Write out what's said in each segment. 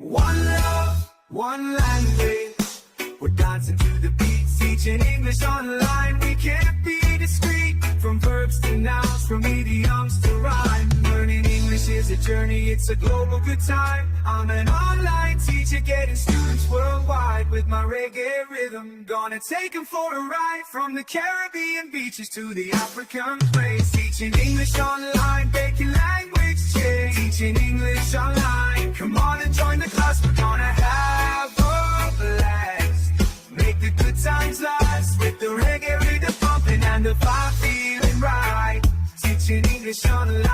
One love, one language. We're dancing to the beat, teaching English online. We can't be discreet. From verbs to nouns, from idioms to rhyme. Learning English is a journey, it's a global good time. I'm an online teacher getting students worldwide. With my reggae rhythm, gonna take them for a ride. From the Caribbean beaches to the African plains. Teaching English online, making language change. Teaching English online, come on and join the class. We're gonna have a blast. Make the good times last. With the reggae rhythm pumping and the vibe feeling right. Teaching English online.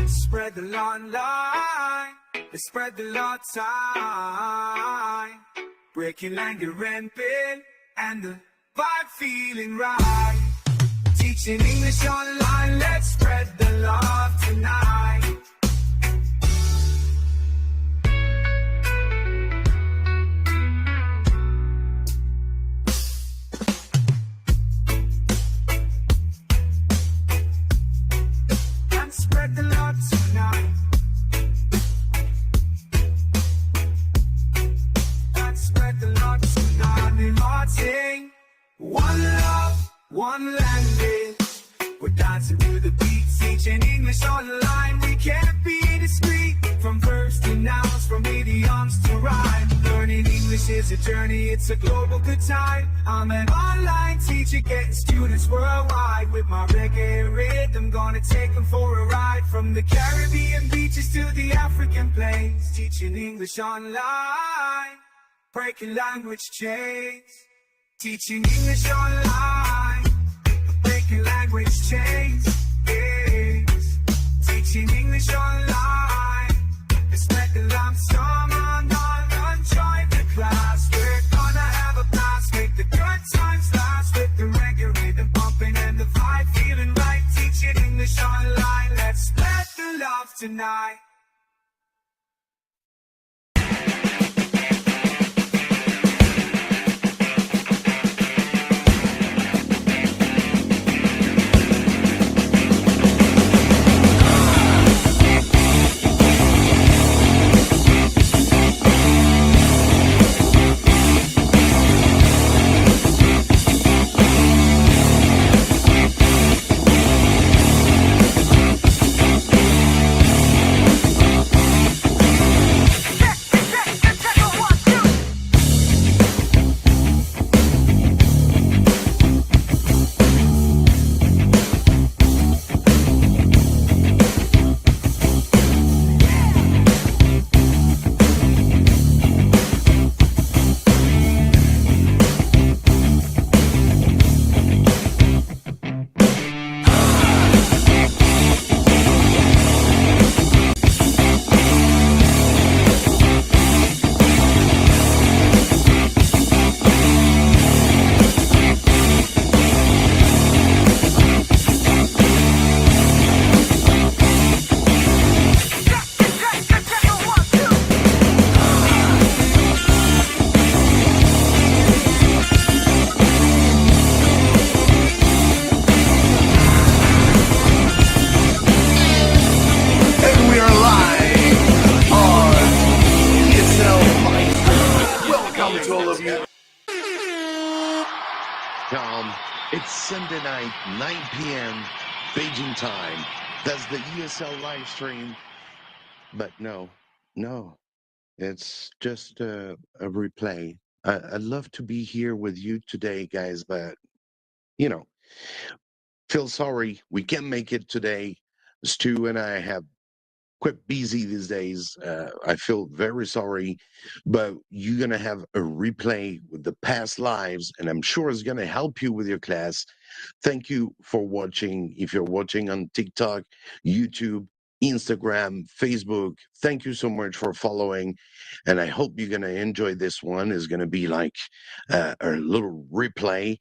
Spread the law online. Let's spread the law time. Breaking language rampant and the vibe feeling right. Teaching English online. Let's spread the love tonight. Spread the love tonight. Let's spread the love tonight. Marching. One love, one language. We're dancing to the beat, teaching English online. We can't be discreet. From verbs to nouns, from idioms to rhyme. Learning English is a journey, it's a global good time. I'm an online teacher getting students worldwide. With my reggae rhythm, gonna take them for a ride. From the Caribbean beaches to the African plains. Teaching English online, breaking language chains. Teaching English online, breaking language chains. Teaching English online. Let's let the lamp storm on and join the class. We're gonna have a blast, make the good times last. With the reggae rhythm pumping and the vibe feeling right. Teaching English online. Let's spread the love tonight. It's Sunday night, 9 p.m. Beijing time. That's the ESL live stream. But no, it's just a replay. I'd love to be here with you today, guys, but, feel sorry. We can't make it today. Stu and I have quite busy these days. I feel very sorry, but you're going to have a replay with the past lives, and I'm sure it's going to help you with your class. Thank you for watching. If you're watching on TikTok, YouTube, Instagram, Facebook, thank you so much for following, and I hope you're going to enjoy this one. It's going to be like a little replay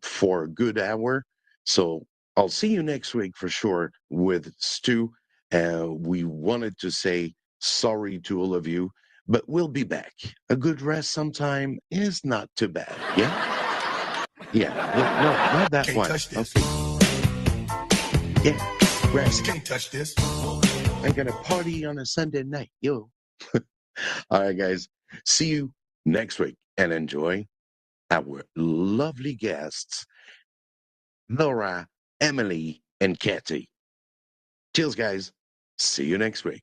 for a good hour. So I'll see you next week for sure with Stu. We wanted to say sorry to all of you, but we'll be back. A good rest sometime is not too bad. Yeah? Yeah. No, not that Can't one. touch this. Okay. Yeah. Rest. Can't touch this. I'm gonna party on a Sunday night, yo. All right, guys. See you next week and enjoy our lovely guests, Laura, Emily, and Katie. Cheers, guys. See you next week.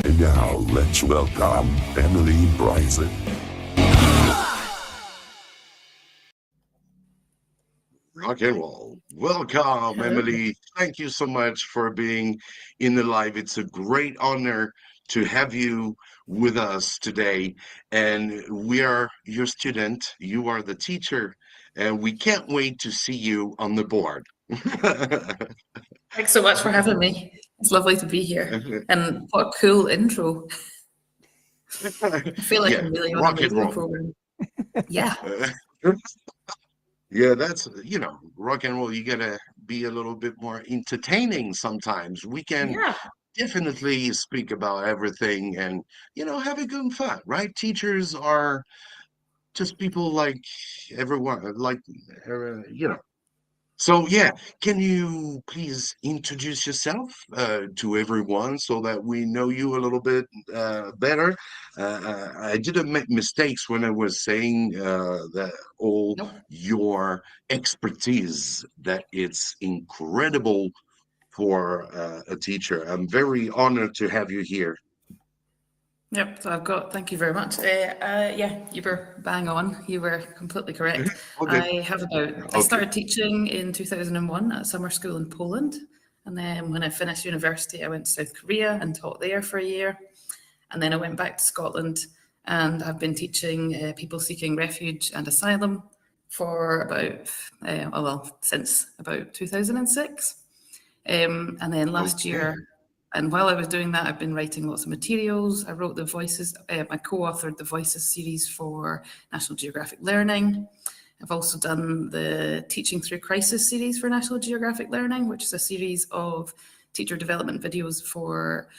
And now let's welcome Emily Bryson. Rock and roll. Welcome, Emily. Thank you so much for being in the live. It's a great honor to have you with us today. And we are your student, you are the teacher, and we can't wait to see you on the board. Thanks so much for having me. It's lovely to be here. And what a cool intro. I feel like I'm really on a radio program. Yeah. Yeah, that's, rock and roll. You gotta be a little bit more entertaining sometimes. We can definitely speak about everything and, have a good fun, right? Teachers are just people like everyone, So, can you please introduce yourself to everyone so that we know you a little bit better? I didn't make mistakes when I was saying that all your expertise, that it's incredible for a teacher. I'm very honored to have you here. Yep, so thank you very much. You were bang on. You were completely correct. Okay. I started teaching in 2001 at a summer school in Poland. And then when I finished university, I went to South Korea and taught there for a year. And then I went back to Scotland and I've been teaching people seeking refuge and asylum for since about 2006. And then last year, and while I was doing that, I've been writing lots of materials. I wrote the Voices, I co-authored the Voices series for National Geographic Learning. I've also done the Teaching Through Crisis series for National Geographic Learning, which is a series of teacher development videos for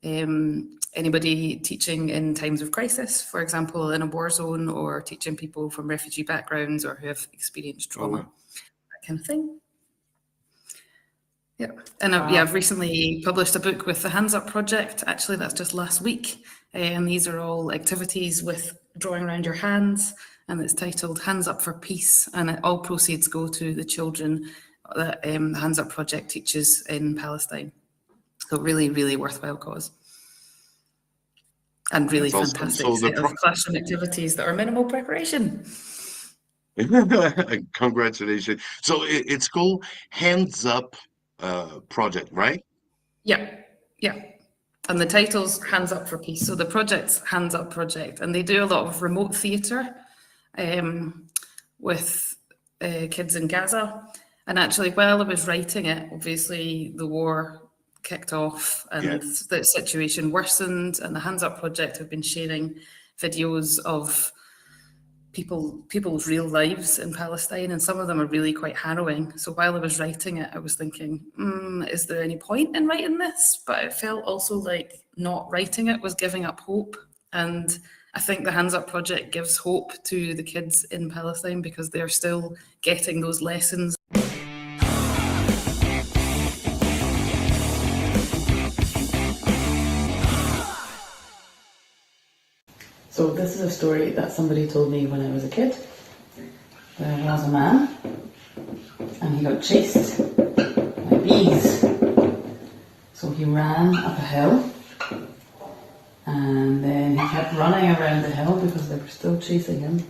anybody teaching in times of crisis, for example, in a war zone, or teaching people from refugee backgrounds or who have experienced trauma, that kind of thing. Yeah, and I've recently published a book with the Hands Up project. Actually, that's just last week. And these are all activities with drawing around your hands, and it's titled Hands Up for Peace. And all proceeds go to the children that the Hands Up project teaches in Palestine. So really, really worthwhile cause. And really fantastic set of classroom activities that are minimal preparation. Congratulations. So it's called Hands Up project, right? Yeah. And the title's Hands Up for Peace. So the project's Hands Up project, and they do a lot of remote theatre with kids in Gaza. And actually, while I was writing it, obviously the war kicked off and the situation worsened, and the Hands Up project have been sharing videos of people's real lives in Palestine, and some of them are really quite harrowing. So while I was writing it, I was thinking, is there any point in writing this? But it felt also like not writing it was giving up hope. And I think the Hands Up project gives hope to the kids in Palestine because they're still getting those lessons. So this is a story that somebody told me when I was a kid. There was a man and he got chased by bees. So he ran up a hill and then he kept running around the hill because they were still chasing him.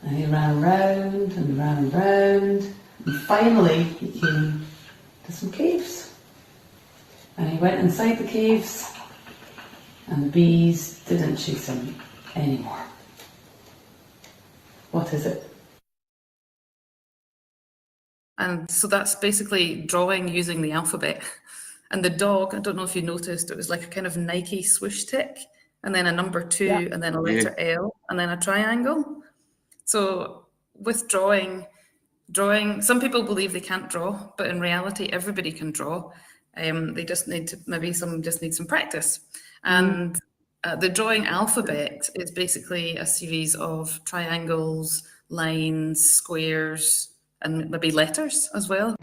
And he ran around and ran and round, and finally he came to some caves. And he went inside the caves and the bees didn't chase him anymore. What is it? And so that's basically drawing using the alphabet. And the dog, I don't know if you noticed, it was like a kind of Nike swoosh tick, and then a number 2, and then a letter L, and then a triangle. So with drawing, some people believe they can't draw, but in reality, everybody can draw. They just need to, maybe some just need some practice. And The drawing alphabet is basically a series of triangles, lines, squares, and maybe letters as well.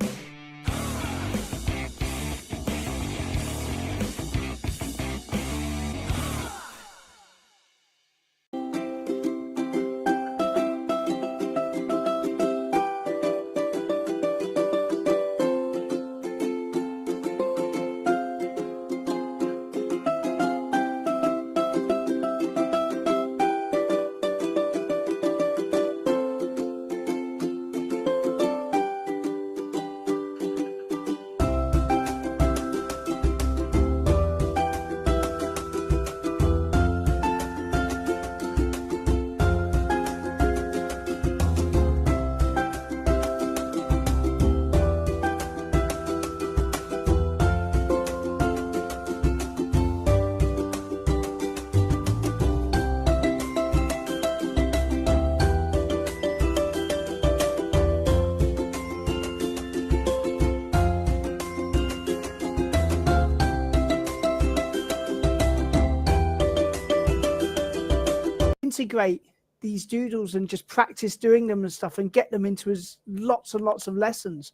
Integrate these doodles and just practice doing them and stuff and get them into as lots and lots of lessons,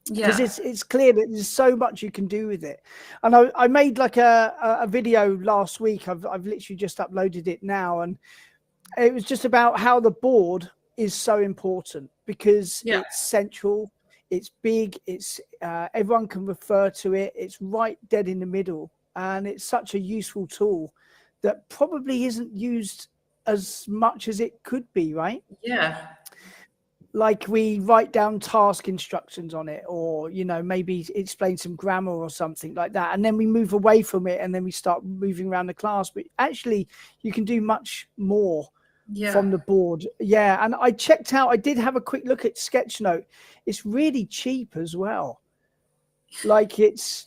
because it's clear that there's so much you can do with it. And I made like a video last week. I've literally just uploaded it now, and it was just about how the board is so important, because it's central, it's big, it's everyone can refer to it, it's right dead in the middle, and it's such a useful tool that probably isn't used as much as it could be, right? Yeah. Like we write down task instructions on it, or, you know, maybe explain some grammar or something like that. And then we move away from it and then we start moving around the class. But actually you can do much more from the board. Yeah. And I checked out, I did have a quick look at Sketchnote. It's really cheap as well. Like it's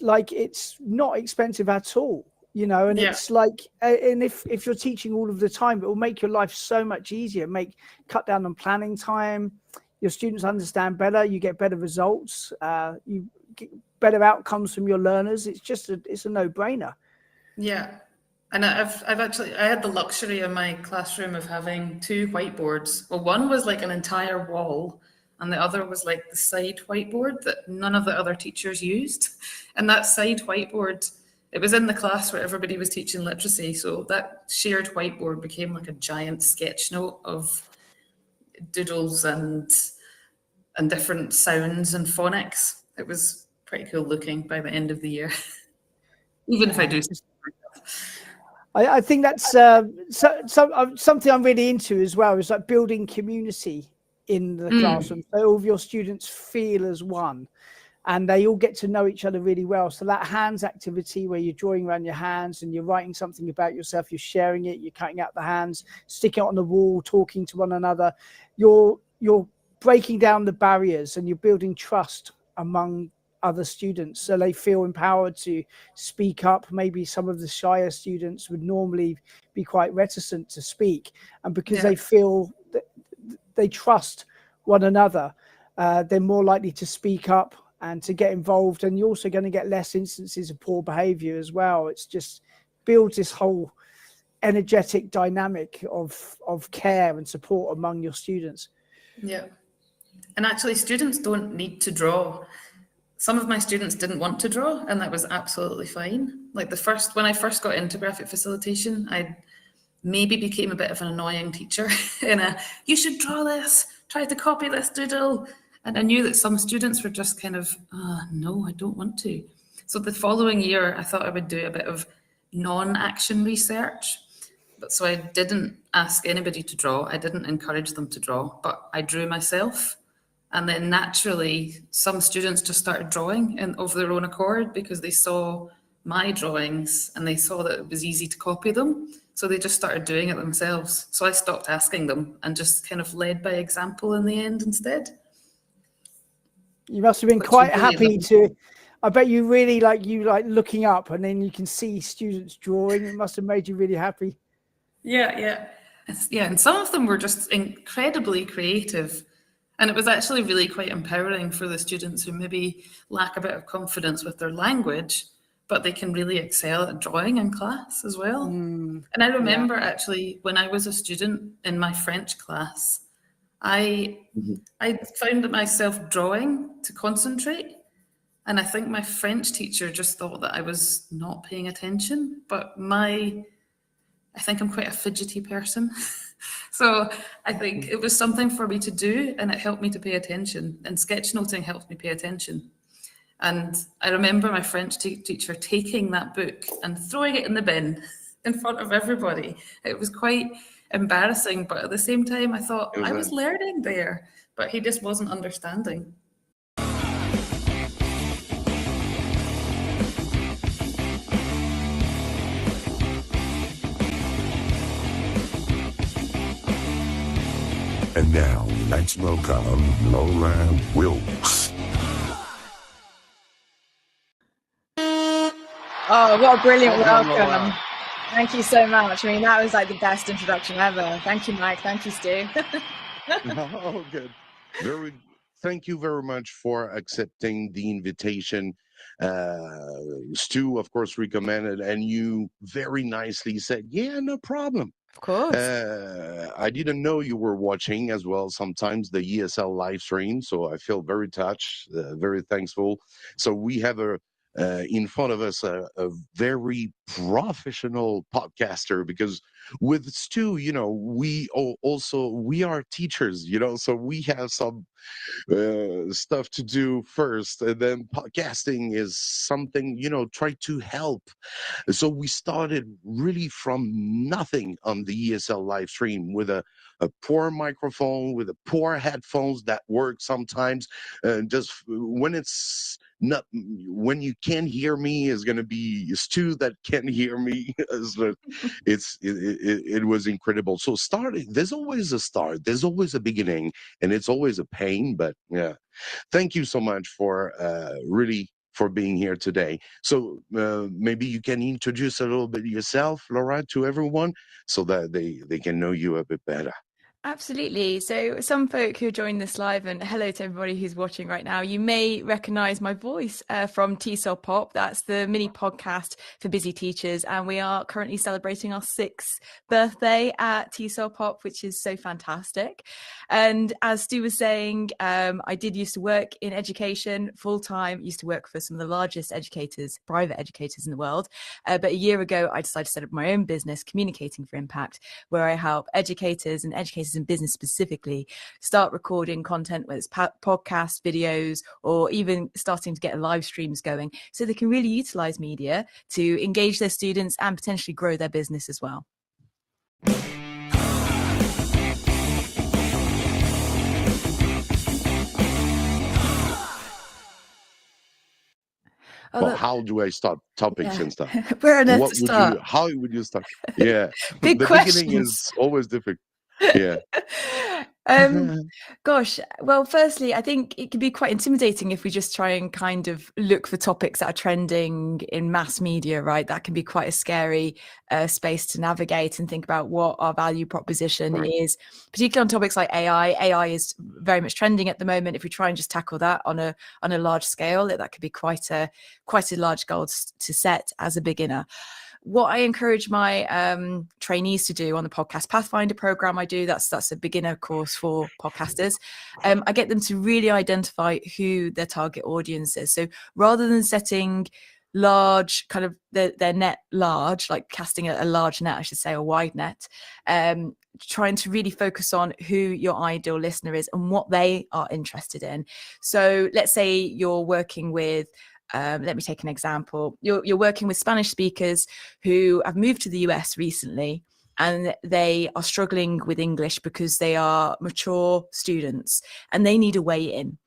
not expensive at all. You know, and it's like, and if you're teaching all of the time, it will make your life so much easier, cut down on planning time. Your students understand better, you get better results, you get better outcomes from your learners. It's just it's a no-brainer. Yeah. And I had the luxury in my classroom of having two whiteboards. Well, one was like an entire wall, and the other was like the side whiteboard that none of the other teachers used. And that side whiteboard, it was in the class where everybody was teaching literacy. So that shared whiteboard became like a giant sketch note of doodles and different sounds and phonics. It was pretty cool looking by the end of the year, even if I do. I think that's something I'm really into as well, is like building community in the classroom. So all of your students feel as one, and they all get to know each other really well. So that hands activity where you're drawing around your hands and you're writing something about yourself, you're sharing it, you're cutting out the hands, sticking it on the wall, talking to one another. You're breaking down the barriers and you're building trust among other students, so they feel empowered to speak up. Maybe some of the shyer students would normally be quite reticent to speak, and because they feel that they trust one another, they're more likely to speak up and to get involved. And you're also going to get less instances of poor behavior as well. It's just builds this whole energetic dynamic of care and support among your students. Yeah. And actually students don't need to draw. Some of my students didn't want to draw, and that was absolutely fine. Like when I first got into graphic facilitation, I maybe became a bit of an annoying teacher you should draw this, try to copy this doodle. And I knew that some students were just kind of, no, I don't want to. So the following year, I thought I would do a bit of non-action research. But so I didn't ask anybody to draw. I didn't encourage them to draw, but I drew myself. And then naturally, some students just started drawing of their own accord because they saw my drawings and they saw that it was easy to copy them. So they just started doing it themselves. So I stopped asking them and just kind of led by example in the end instead. You must have been quite happy to, I bet you really like looking up and then you can see students drawing. It must have made you really happy. Yeah. And some of them were just incredibly creative. And it was actually really quite empowering for the students who maybe lack a bit of confidence with their language, but they can really excel at drawing in class as well. Mm, And I remember actually when I was a student in my French class, I found myself drawing to concentrate. And I think my French teacher just thought that I was not paying attention. But I think I'm quite a fidgety person. So I think it was something for me to do, and it helped me to pay attention. And sketchnoting helped me pay attention. And I remember my French teacher taking that book and throwing it in the bin in front of everybody. It was quite embarrassing, but at the same time, I thought I was learning there, but he just wasn't understanding. And now, let's welcome Laura Wilkes. Oh, what a brilliant welcome. Thank you so much. I mean, that was like the best introduction ever. Thank you, Mike. Thank you, Stu. Oh, good. Thank you very much for accepting the invitation. Stu, of course, recommended, and you very nicely said, yeah, no problem. Of course. I didn't know you were watching as well sometimes the ESL live stream, so I feel very touched, very thankful. So we have in front of us a very professional podcaster, because with Stu, we are teachers, so we have some stuff to do first, and then podcasting is something, try to help. So we started really from nothing on the ESL live stream with a poor microphone, with a poor headphones that work sometimes. Just when it's not, when you can't hear me, is going to be Stu that can hear me. So it was incredible. So there's always a start, there's always a beginning, and it's always a pain. But yeah, thank you so much for for being here today. So maybe you can introduce a little bit yourself, Laura, to everyone, so that they can know you a bit better. Absolutely. So some folk who are joining this live, and hello to everybody who's watching right now, you may recognize my voice from ESL Pop. That's the mini podcast for busy teachers. And we are currently celebrating our 6th birthday at ESL Pop, which is so fantastic. And as Stu was saying, I did used to work in education full time, used to work for some of the largest private educators in the world. But a year ago, I decided to set up my own business, Communicating for Impact, where I help educators in business specifically start recording content, whether it's podcasts, videos, or even starting to get live streams going, so they can really utilize media to engage their students and potentially grow their business as well. Well, how do I start topics and stuff? Where on earth to start? How would you start? Yeah, Big the questions. beginning is always difficult. Yeah. Gosh, well, firstly, I think it can be quite intimidating if we just try and kind of look for topics that are trending in mass media, right? That can be quite a scary space to navigate and think about what our value proposition is, particularly on topics like AI. AI is very much trending at the moment. If we try and just tackle that on a large scale, that could be quite a large goal to set as a beginner. What I encourage my trainees to do on the Podcast Pathfinder program I do, that's a beginner course for podcasters. I get them to really identify who their target audience is. So rather than setting large, kind of their net large, like casting a large net, I should say, a wide net, trying to really focus on who your ideal listener is and what they are interested in. So let's say you're working with let me take an example. You're working with Spanish speakers who have moved to the US recently, and they are struggling with English because they are mature students and they need a way in.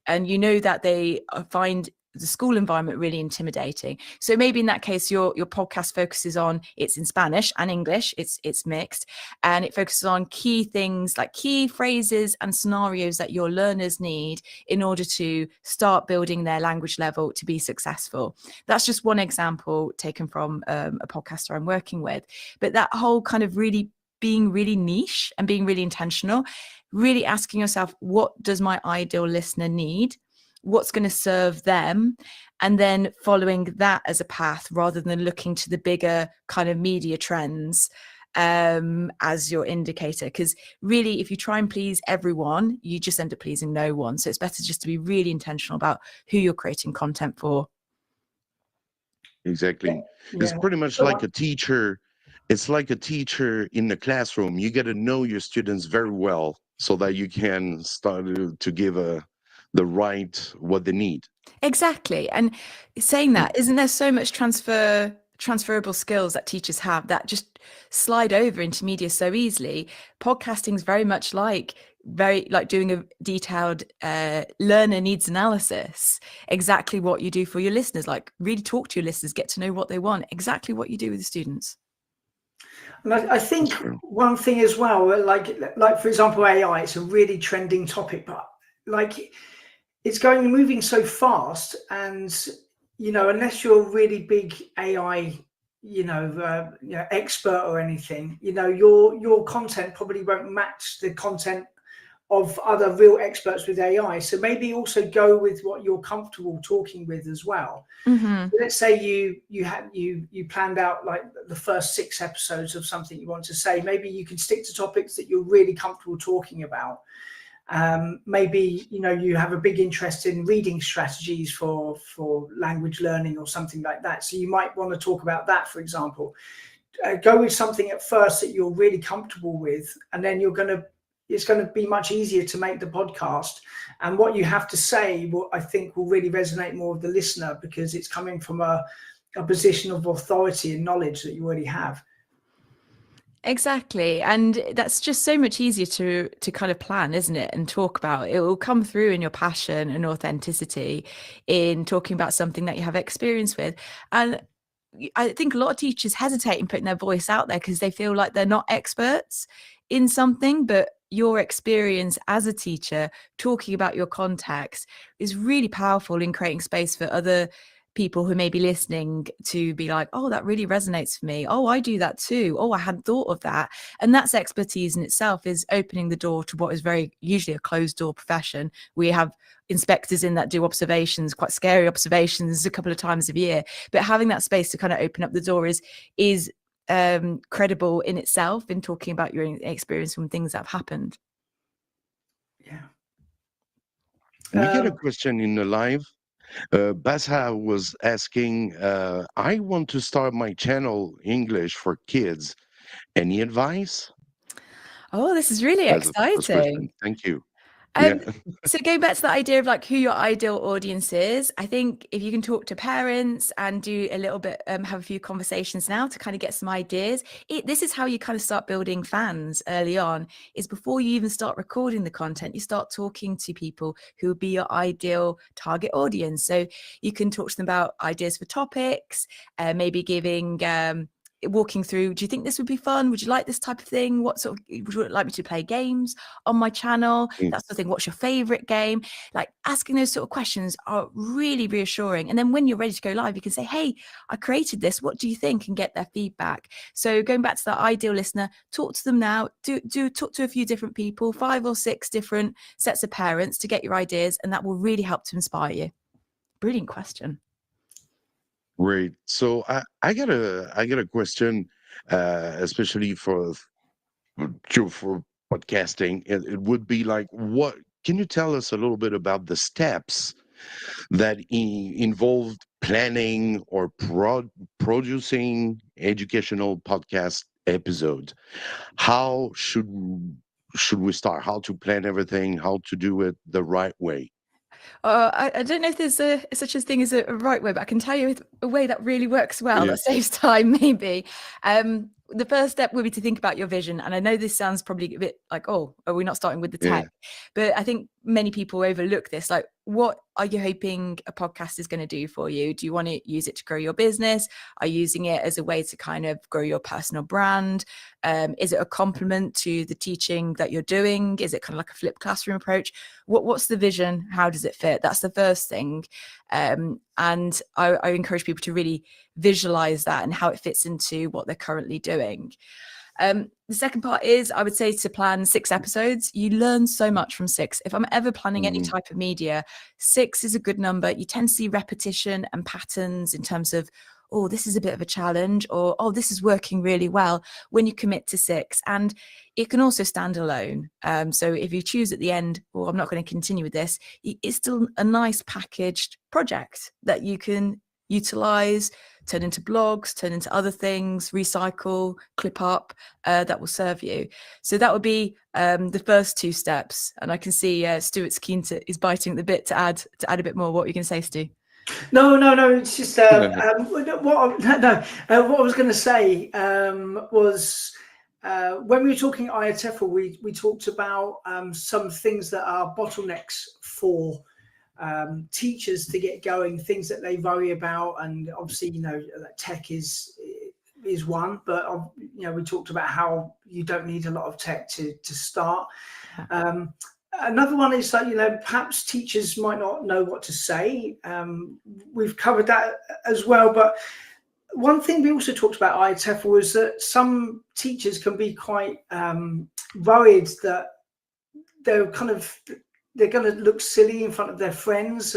And you know that they find the school environment really intimidating. So maybe in that case, your podcast focuses on, it's in Spanish and English, it's mixed, and it focuses on key things like key phrases and scenarios that your learners need in order to start building their language level to be successful. That's just one example taken from a podcaster I'm working with. But that whole kind of really being really niche and being really intentional, really asking yourself, what does my ideal listener need? what's going to serve them, and then following that as a path rather than looking to the bigger kind of media trends as your indicator. Because really, if you try and please everyone, you just end up pleasing no one. So it's better just to be really intentional about who you're creating content for. Exactly. It's Yeah. pretty much like a teacher. It's like a teacher in the classroom. You get to know your students very well so that you can start to give the right what they need. Exactly. And saying that, isn't there so much transferable skills that teachers have that just slide over into media so easily? Podcasting is very much like doing a detailed learner needs analysis. Exactly what you do for your listeners, like really talk to your listeners, get to know what they want, exactly what you do with the students. And I think one thing as well, like for example, AI, it's a really trending topic, but like it's moving so fast, and unless you're a really big AI, expert or anything, your content probably won't match the content of other real experts with AI. So maybe also go with what you're comfortable talking with as well. Mm-hmm. So let's say you planned out like the first 6 episodes of something you want to say. Maybe you can stick to topics that you're really comfortable talking about. Maybe you have a big interest in reading strategies for language learning or something like that. So you might want to talk about that, for example. Go with something at first that you're really comfortable with, and then it's going to be much easier to make the podcast. And what you have to say, I think, will really resonate more with the listener because it's coming from a position of authority and knowledge that you already have. Exactly. And that's just so much easier to kind of plan, isn't it? And talk about. It will come through in your passion and authenticity in talking about something that you have experience with. And I think a lot of teachers hesitate in putting their voice out there because they feel like they're not experts in something, but your experience as a teacher talking about your context is really powerful in creating space for other people who may be listening to be like, oh, that really resonates for me. Oh, I do that too. Oh, I hadn't thought of that. And that's expertise in itself, is opening the door to what is very usually a closed door profession. We have inspectors in that do observations, quite scary observations a couple of times a year, but having that space to kind of open up the door is credible in itself in talking about your experience from things that have happened. Yeah. We get a question in the live. Basa was asking, I want to start my channel English for kids. Any advice? Oh, this is really That's the first question. exciting. Thank you. So going back to the idea of like who your ideal audience is, I think if you can talk to parents and do a little bit, have a few conversations now to kind of get some ideas, this is how you kind of start building fans early on, is before you even start recording the content, you start talking to people who would be your ideal target audience. So you can talk to them about ideas for topics, maybe walking through, do you think this would be fun? Would you like this type of thing? What sort of, would you like me to play games on my channel? That sort of thing. What's your favorite game? Like asking those sort of questions are really reassuring. And then when you're ready to go live, you can say, hey, I created this. What do you think? And get their feedback. So going back to that ideal listener, talk to them now, do talk to a few different people, 5 or 6 different sets of parents to get your ideas. And that will really help to inspire you. Brilliant question. Great. So I got a question, especially for podcasting. It would be like, what can you tell us a little bit about the steps that involved planning or producing educational podcast episode? How should we start? How to plan everything? How to do it the right way? I don't know if there's such a thing as a right way, but I can tell you a way that really works well, Yeah. that saves time, maybe. The first step would be to think about your vision. And I know this sounds probably a bit like, oh, are we not starting with the tech? But I think many people overlook this. Like, what are you hoping a podcast is going to do for you? Do you want to use it to grow your business? Are you using it as a way to kind of grow your personal brand? Is it a complement to the teaching that you're doing? Is it kind of like a flipped classroom approach? What's the vision? How does it fit? That's the first thing. And I encourage people to really visualize that and how it fits into what they're currently doing. The second part is, I would say, to plan 6 episodes. You learn so much from 6. If I'm ever planning any type of media, 6 is a good number. You tend to see repetition and patterns in terms of, oh, this is a bit of a challenge, or, oh, this is working really well when you commit to 6. And it can also stand alone. So if you choose at the end, well, I'm not going to continue with this, it's still a nice packaged project that you can utilize, turn into blogs, turn into other things, recycle, clip up, that will serve you. So that would be the first 2 steps. And I can see Stuart's is biting the bit to add a bit more. What are you going to say, Stu? No. It's just what I was going to say was when we were talking at IATEFL, we talked about some things that are bottlenecks for teachers to get going, things that they worry about, and obviously tech is one, but we talked about how you don't need a lot of tech to start. Another one is that perhaps teachers might not know what to say. We've covered that as well, but one thing we also talked about at IATEFL was that some teachers can be quite worried that they're going to look silly in front of their friends.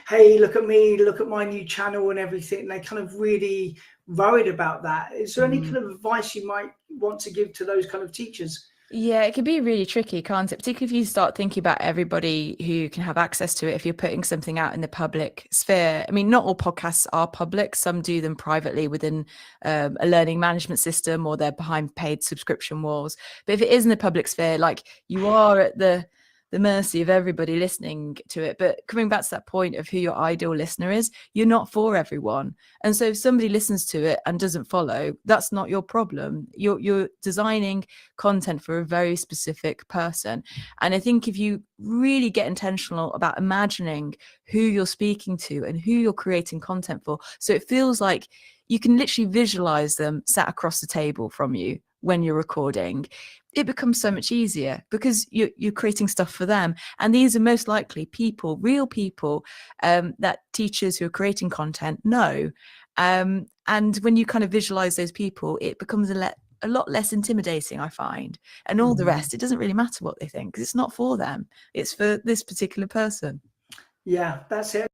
Hey, look at me, look at my new channel and everything. And they're kind of really worried about that. Is there any kind of advice you might want to give to those kind of teachers? Yeah, it can be really tricky, can't it? Particularly if you start thinking about everybody who can have access to it. If you're putting something out in the public sphere, I mean, not all podcasts are public. Some do them privately within a learning management system, or they're behind paid subscription walls. But if it is in the public sphere, like, you are at the mercy of everybody listening to it. But coming back to that point of who your ideal listener is, you're not for everyone. And so if somebody listens to it and doesn't follow, that's not your problem. You're designing content for a very specific person. And I think if you really get intentional about imagining who you're speaking to and who you're creating content for, so it feels like you can literally visualize them sat across the table from you when you're recording, it becomes so much easier because you're creating stuff for them. And these are most likely people, real people, that teachers who are creating content know. And when you kind of visualize those people, it becomes a lot less intimidating, I find. And all the rest, it doesn't really matter what they think, because it's not for them. It's for this particular person. Yeah, that's it.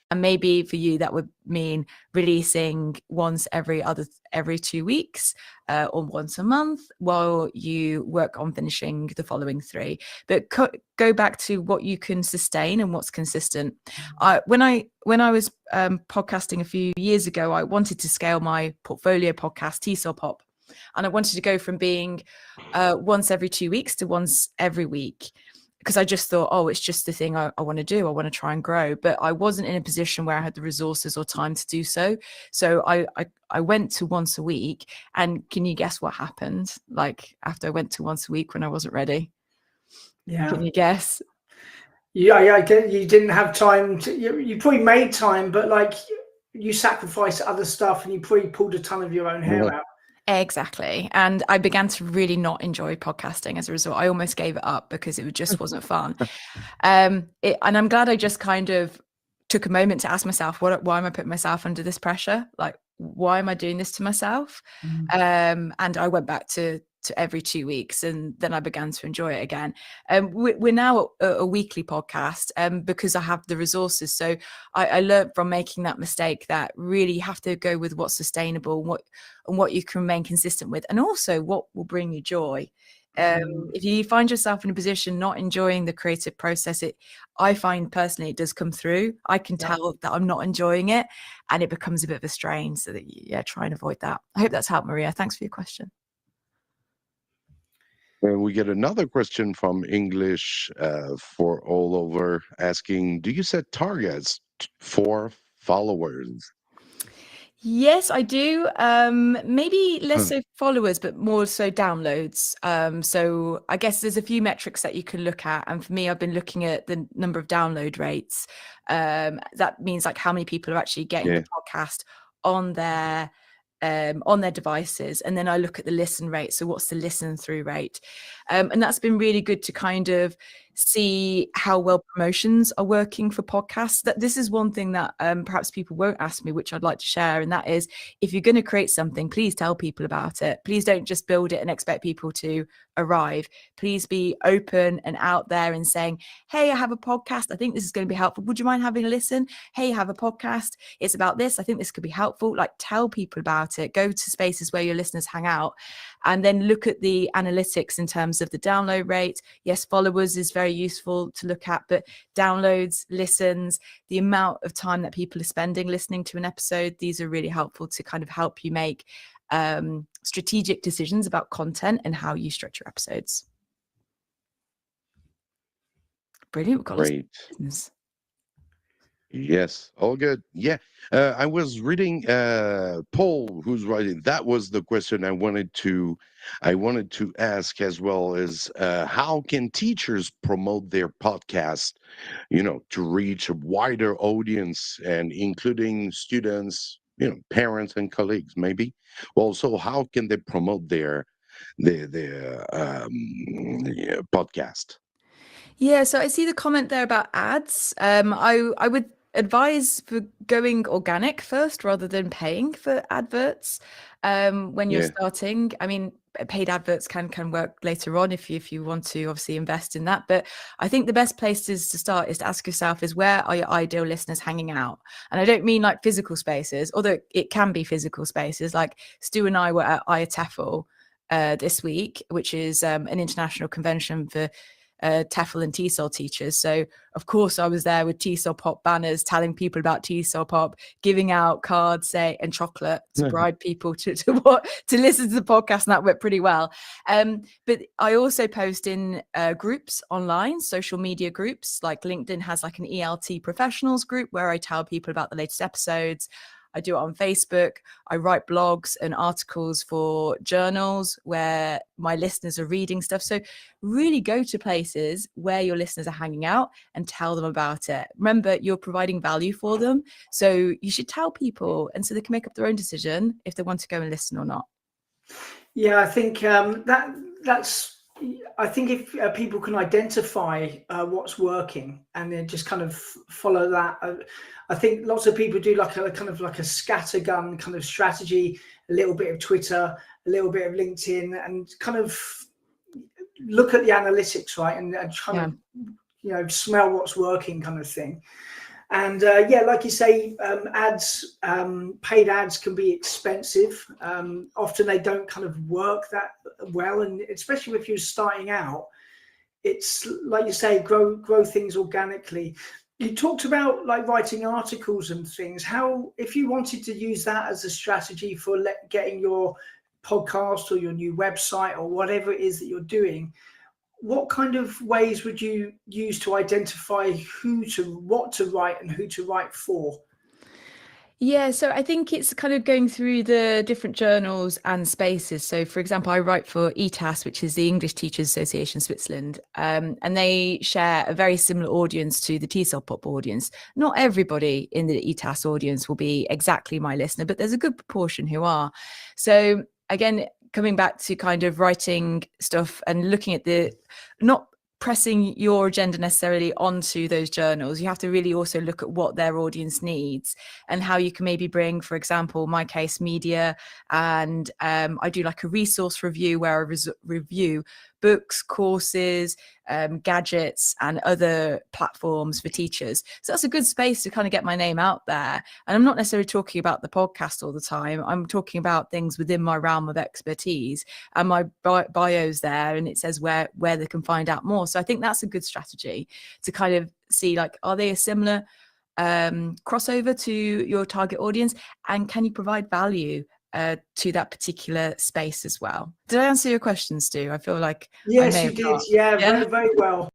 And maybe for you, that would mean releasing once every 2 weeks, or once a month, while you work on finishing the following 3. But go back to what you can sustain and what's consistent. When I was podcasting a few years ago, I wanted to scale my portfolio podcast, ESL Pop, and I wanted to go from being once every 2 weeks to once every week, because I just thought, oh, it's just the thing I want to do. I want to try and grow. But I wasn't in a position where I had the resources or time to do so. So I went to once a week. And can you guess what happened? Like, after I went to once a week when I wasn't ready? Yeah. Can you guess? Yeah, I get you didn't have time to, you probably made time, but like you sacrificed other stuff and you probably pulled a ton of your own hair out. Exactly. And I began to really not enjoy podcasting as a result. I almost gave it up because it just wasn't fun. And I'm glad I just kind of took a moment to ask myself, why am I putting myself under this pressure? Like, why am I doing this to myself? And I went back to every 2 weeks, and then I began to enjoy it again. We're now a weekly podcast because I have the resources. So I learned from making that mistake that really you have to go with what's sustainable, what you can remain consistent with, and also what will bring you joy. If you find yourself in a position not enjoying the creative process, I find personally it does come through. I can tell that I'm not enjoying it, and it becomes a bit of a strain. So that try and avoid that. I hope that's helped, Maria. Thanks for your question. And we get another question from English for all over, asking, do you set targets for followers? Yes, I do. Maybe less so followers, but more so downloads. So I guess there's a few metrics that you can look at. And for me, I've been looking at the number of download rates. That means like how many people are actually getting the podcast on their devices. And then I look at the listen rate. So what's the listen through rate? And that's been really good to kind of see how well promotions are working for podcasts. That this is one thing that perhaps people won't ask me, which I'd like to share, and that is, if you're going to create something, please tell people about it. Please don't just build it and expect people to arrive. Please be open and out there and saying, hey, I have a podcast, I think this is going to be helpful, would you mind having a listen? Hey, I have a podcast, it's about this, I think this could be helpful. Like, tell people about it. Go to spaces where your listeners hang out, and then look at the analytics in terms of the download rate. Yes, followers is very useful to look at, but downloads, listens, the amount of time that people are spending listening to an episode, these are really helpful to kind of help you make strategic decisions about content and how you structure episodes. Brilliant. We've got Great. business. Yes, all good. Yeah, I was reading Paul, who's writing. That was the question I wanted to ask as well. Is how can teachers promote their podcast, to reach a wider audience and including students, parents and colleagues, maybe. Also, how can they promote their podcast? Yeah, so I see the comment there about ads. I would advise for going organic first rather than paying for adverts when you're starting. I mean, paid adverts can work later on if you want to obviously invest in that. But I think the best places to start is to ask yourself is, where are your ideal listeners hanging out? And I don't mean like physical spaces, although it can be physical spaces. Like Stu and I were at IATEFL this week, which is an international convention for TEFL and TESOL teachers. So of course I was there with TESOL Pop banners, telling people about TESOL Pop, giving out cards, and chocolate to bribe people to listen to the podcast, and that went pretty well. But I also post in groups online, social media groups, like LinkedIn has like an ELT professionals group where I tell people about the latest episodes. I do it on Facebook. I write blogs and articles for journals where my listeners are reading stuff. So really go to places where your listeners are hanging out and tell them about it. Remember, you're providing value for them. So you should tell people, and so they can make up their own decision if they want to go and listen or not. Yeah, I think that's. I think if people can identify what's working and then just kind of follow that, I think lots of people do like a kind of like a scattergun kind of strategy, a little bit of Twitter, a little bit of LinkedIn, and kind of look at the analytics, right, and kind of smell what's working, kind of thing. And like you say, ads, paid ads can be expensive. Often they don't kind of work that well, and especially if you're starting out, it's like you say, grow things organically. You talked about like writing articles and things. How, if you wanted to use that as a strategy for getting your podcast or your new website or whatever it is that you're doing, what kind of ways would you use to identify what to write and who to write for? Yeah, so I think it's kind of going through the different journals and spaces. So, for example, I write for ETAS, which is the English Teachers Association Switzerland, and they share a very similar audience to the TESOL Pop audience. Not everybody in the ETAS audience will be exactly my listener, but there's a good proportion who are. So, again, coming back to kind of writing stuff and looking at not pressing your agenda necessarily onto those journals, you have to really also look at what their audience needs and how you can maybe bring, for example, my case media, and I do like a resource review where I review books, courses, gadgets and other platforms for teachers. So that's a good space to kind of get my name out there. And I'm not necessarily talking about the podcast all the time. I'm talking about things within my realm of expertise, and my bio's there and it says where they can find out more. So I think that's a good strategy to kind of see, like, are they a similar crossover to your target audience, and can you provide value to that particular space as well? Did I answer your questions, Stu? I feel like yes, you did. Yeah, very, very well.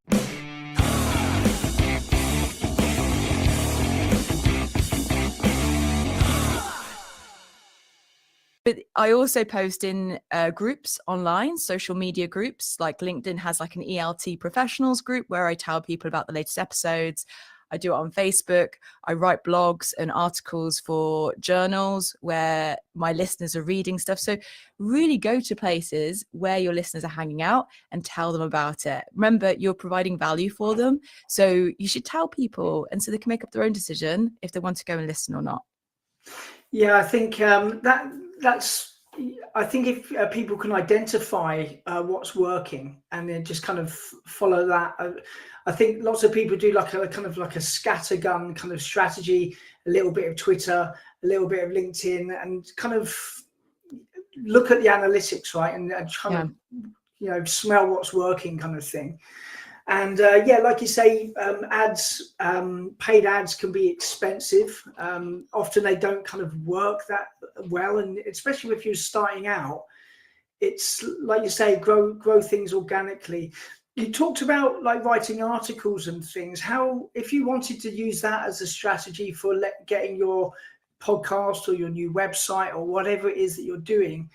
But I also post in groups online, social media groups, like LinkedIn has like an ELT professionals group where I tell people about the latest episodes. I do it on Facebook. I write blogs and articles for journals where my listeners are reading stuff. So really go to places where your listeners are hanging out and tell them about it. Remember, you're providing value for them. So you should tell people, and so they can make up their own decision if they want to go and listen or not. Yeah, I think I think if people can identify what's working and then just kind of follow that, I think lots of people do like a kind of like a scattergun kind of strategy, a little bit of Twitter, a little bit of LinkedIn, and kind of look at the analytics, right, and kind of smell what's working, kind of thing. And like you say, ads, paid ads can be expensive. Often they don't kind of work that well, and especially if you're starting out, it's like you say, grow things organically. You talked about like writing articles and things. How, if you wanted to use that as a strategy for getting your podcast or your new website or whatever it is that you're doing,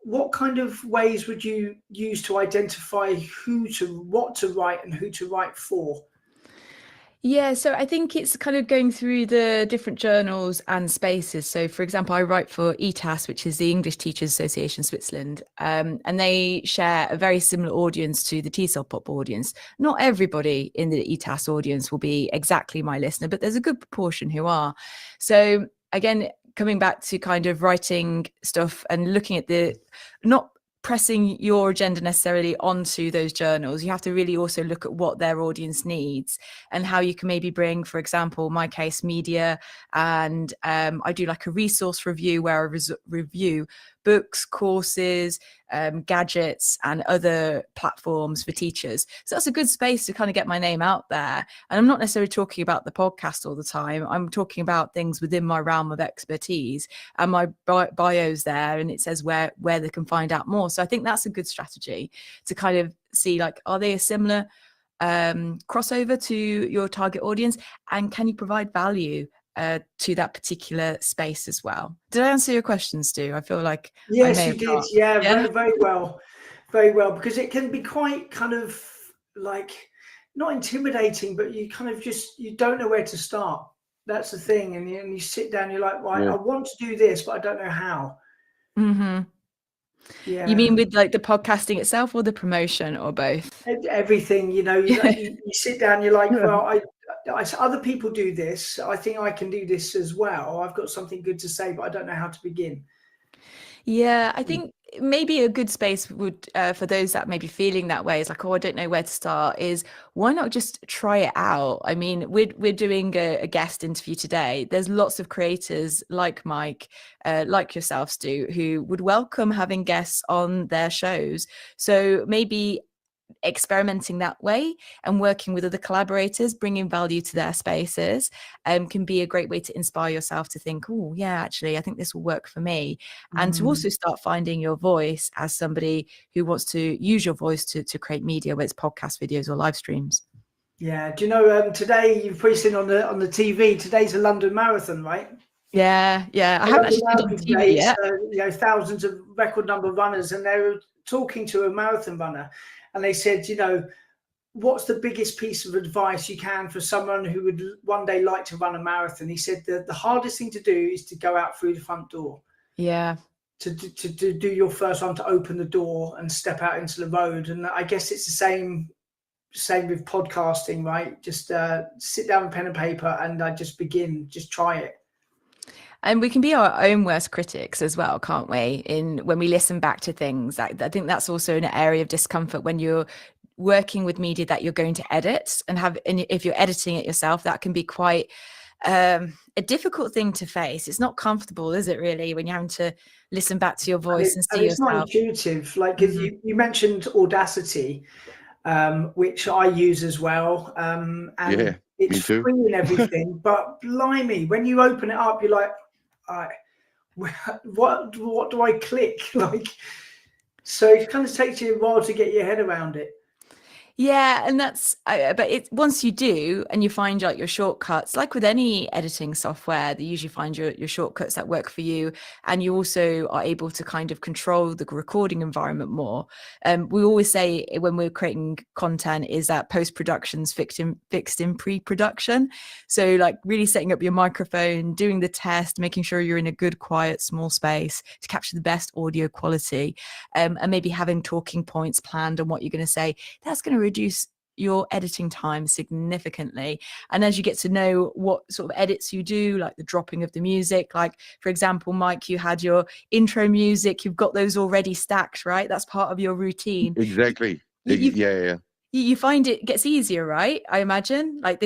what kind of ways would you use to identify what to write and who to write for? Yeah, so I think it's kind of going through the different journals and spaces. So, for example, I write for ETAS, which is the English Teachers Association Switzerland, and they share a very similar audience to the TESOL Pop audience. Not everybody in the ETAS audience will be exactly my listener, but there's a good proportion who are. So, again, coming back to kind of writing stuff and looking at not pressing your agenda necessarily onto those journals, you have to really also look at what their audience needs and how you can maybe bring, for example, my case, media, and I do like a resource review where I review books, courses, gadgets, and other platforms for teachers. So that's a good space to kind of get my name out there. And I'm not necessarily talking about the podcast all the time. I'm talking about things within my realm of expertise, and my bio's there, and it says where they can find out more. So I think that's a good strategy to kind of see, like, are they a similar crossover to your target audience, and can you provide value to that particular space as well? Did I answer your question, Stu? I feel like yes, you did. Yeah, very, very well, because it can be quite kind of like not intimidating, but you kind of you don't know where to start. That's the thing, and you sit down, you're like, right, I want to do this, but I don't know how. Mm-hmm. Yeah. You mean with like the podcasting itself, or the promotion, or both? Everything, you sit down, you're like, well, other people do this. I think I can do this as well. I've got something good to say, but I don't know how to begin. Yeah, I think maybe a good space would, for those that may be feeling that way, is like, oh, I don't know where to start, is why not just try it out? I mean, we're doing a guest interview today. There's lots of creators like Mike, like yourself, Stu, who would welcome having guests on their shows. So maybe experimenting that way and working with other collaborators, bringing value to their spaces, can be a great way to inspire yourself to think, oh yeah, actually I think this will work for me. And to also start finding your voice as somebody who wants to use your voice to create media, whether it's podcast, videos, or live streams. Yeah, do you know, today, you've probably seen on the TV, today's a London Marathon, right? Yeah, I haven't actually been on TV yet. Thousands of record number runners, and they were talking to a marathon runner, and they said, what's the biggest piece of advice you can for someone who would one day like to run a marathon? He said the hardest thing to do is to go out through the front door. Yeah. To do your first one, to open the door and step out into the road. And I guess it's the same with podcasting, right? Just sit down with pen and paper and just try it. And we can be our own worst critics as well, can't we? When we listen back to things, I think that's also an area of discomfort when you're working with media that you're going to edit, and if you're editing it yourself, that can be quite a difficult thing to face. It's not comfortable, is it, really, when you're having to listen back to your voice and see it's yourself. Not intuitive. Like you mentioned Audacity, which I use as well, and it's free and everything. But blimey, when you open it up, you're like, what do I click? Like, so it kind of takes you a while to get your head around it. Yeah, and that's but it once you do and you find like your shortcuts, like with any editing software, they usually find your shortcuts that work for you, and you also are able to kind of control the recording environment more. We always say when we're creating content is that post-production's fixed in pre-production. So like really setting up your microphone, doing the test, making sure you're in a good, quiet, small space to capture the best audio quality, and maybe having talking points planned on what you're going to say. That's going to reduce your editing time significantly. And as you get to know what sort of edits you do, like the dropping of the music, like for example, Mike, you had your intro music, you've got those already stacked, right? That's part of your routine. Exactly. You you find it gets easier, right? I imagine like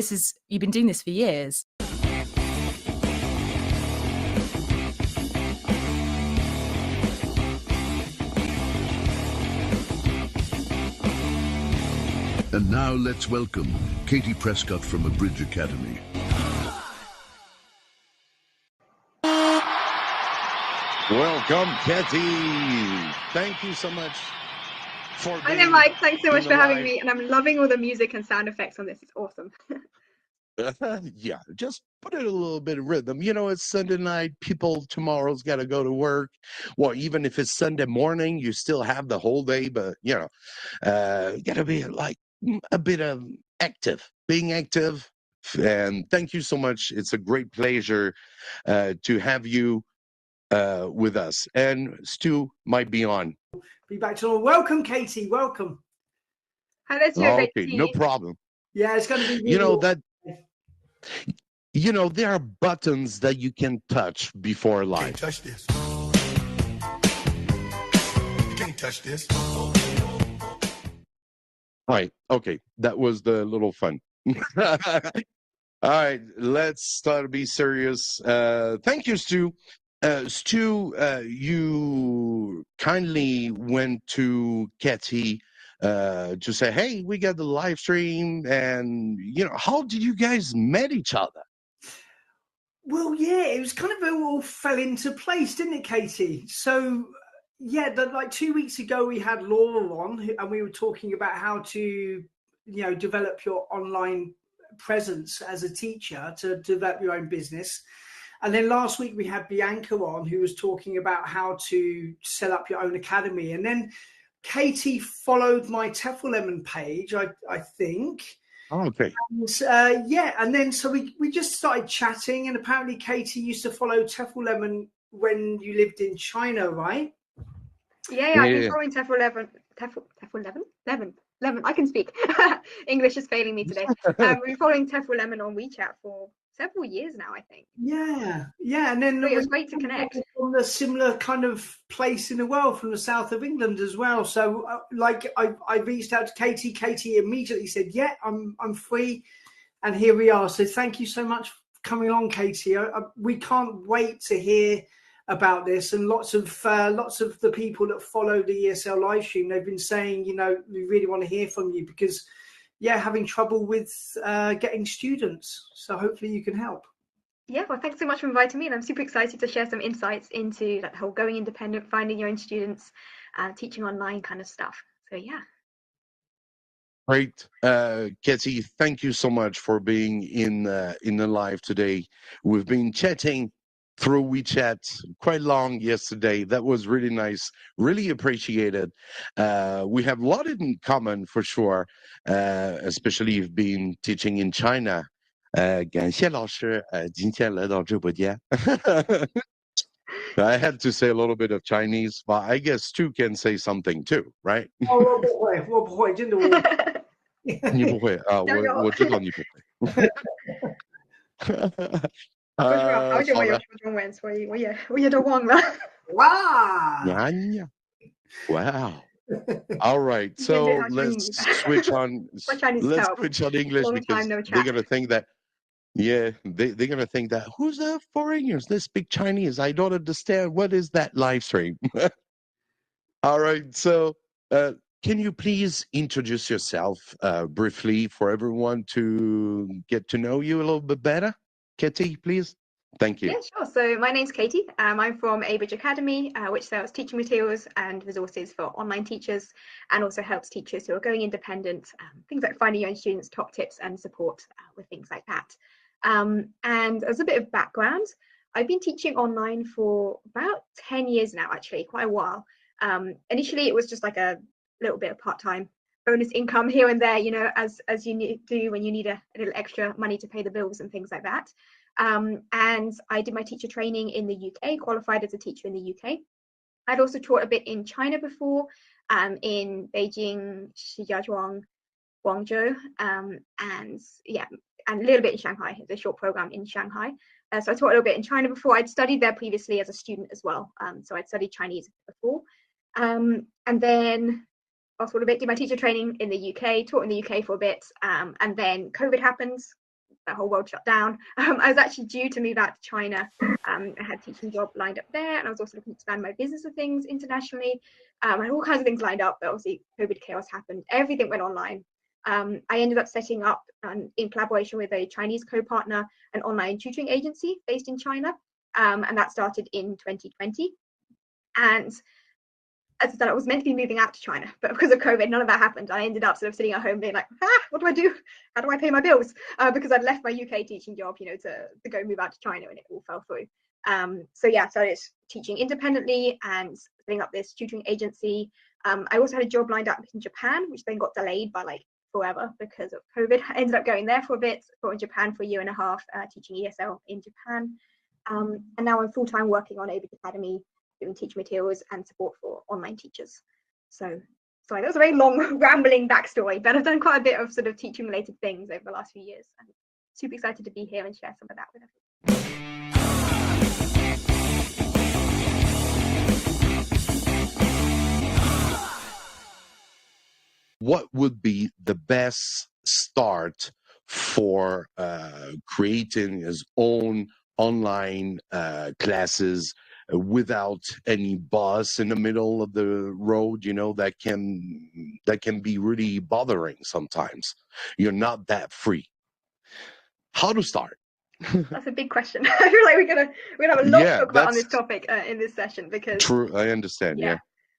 you've been doing this for years. And now let's welcome Katie Prescott from A Bridge Academy. Welcome, Katie. Thank you so much for Hi there, Mike. Thanks so much for having me. And I'm loving all the music and sound effects on this. It's awesome. Yeah, just put it a little bit of rhythm. You know, it's Sunday night. People tomorrow's got to go to work. Well, even if it's Sunday morning, you still have the whole day. But, you know, got to be like a bit of being active. And thank you so much. It's a great pleasure to have you with us. And Stu might be on. Be back to all. Welcome, Katie. Welcome. Hi there, Stu. Great to Okay, see no you. problem. Yeah, it's going to be. You know that. You know, there are buttons that you can touch before live. Can't touch this. You can't touch this. All right. Okay. That was the little fun. All right. Let's start to be serious. Thank you, Stu. Stu, you kindly went to Katie to say, hey, we got the live stream. And, you know, how did you guys met each other? Well, yeah, it was kind of all fell into place, didn't it, Katie? So, yeah, like 2 weeks ago, we had Laura on, and we were talking about how to, develop your online presence as a teacher to develop your own business. And then last week we had Bianca on, who was talking about how to set up your own academy. And then Katie followed my Lemon page, I think. Oh, okay. And, yeah, and then so we just started chatting, and apparently Katie used to follow Lemon when you lived in China, right? Yeah, I've been following Lemon. I can speak. English is failing me today. We've been following Lemon on WeChat for several years now, I think. Yeah, and then it was great to connect. From a similar kind of place in the world, from the south of England as well. So, I reached out to Katie. Katie immediately said, "Yeah, I'm free," and here we are. So, thank you so much for coming along, Katie. We can't wait to hear about this, and lots of the people that follow the ESL live stream, they've been saying, we really want to hear from you because, yeah, having trouble with getting students. So hopefully you can help. Yeah, well, thanks so much for inviting me, and I'm super excited to share some insights into that whole going independent, finding your own students, teaching online kind of stuff. So yeah. Great. Katie, thank you so much for being in the live today. We've been chatting through WeChat quite long yesterday. That was really nice. Really appreciate it. We have a lot in common for sure, especially you've been teaching in China. 感谢老师今天来到直播间 I had to say a little bit of Chinese, but I guess Stu can say something too, right? 我不会，真的我。你不会啊，我知道你不会。好久没有说中文，所以我也都忘了。哇！ Wow. All right. So let's switch on. Let's switch on English because they're gonna think that. Yeah, they're gonna think that who's the foreigners? They speak Chinese. I don't understand. What is that live stream? All right. So, can you please introduce yourself briefly for everyone to get to know you a little bit better? Katie, please. Thank you. Yeah, sure. So my name's Katie. I'm from Abridge Academy, which sells teaching materials and resources for online teachers, and also helps teachers who are going independent, things like finding your own students, top tips, and support with things like that. And as a bit of background, I've been teaching online for about 10 years now, actually, quite a while. Initially, it was just like a little bit of part-time bonus income here and there, you know, as you do when you need a little extra money to pay the bills and things like that. And I did my teacher training in the UK, qualified as a teacher in the UK. I'd also taught a bit in China before, in Beijing, Shijiazhuang, Guangzhou, and yeah, and a little bit in Shanghai, the short program in Shanghai. So I taught a little bit in China before. I'd studied there previously as a student as well. So I'd studied Chinese before. And then fast forward a bit, did my teacher training in the UK, taught in the UK for a bit, and then COVID happened. The whole world shut down. I was actually due to move out to China. I had a teaching job lined up there, and I was also looking to expand my business of things internationally. I had all kinds of things lined up, but obviously COVID chaos happened. Everything went online. I ended up setting up, in collaboration with a Chinese co-partner, an online tutoring agency based in China, and that started in 2020. And as I said, I was meant to be moving out to China, but because of COVID, none of that happened. I ended up sort of sitting at home being like, what do I do? How do I pay my bills? Because I'd left my UK teaching job, you know, to go move out to China, and it all fell through. So yeah, started teaching independently and setting up this tutoring agency. I also had a job lined up in Japan, which then got delayed by like forever because of COVID. I ended up going there for a bit, taught in Japan for a year and a half, teaching ESL in Japan. And now I'm full-time working on Innovate Academy, doing teaching materials and support for online teachers. So sorry, that was a very long rambling backstory, but I've done quite a bit of sort of teaching related things over the last few years. I'm super excited to be here and share some of that with everyone. What would be the best start for creating his own online classes without any boss in the middle of the road, you know, that can be really bothering sometimes. You're not that free. How to start? That's a big question. I feel like we're gonna have a lot to talk about on this topic in this session, because true, I understand. Yeah.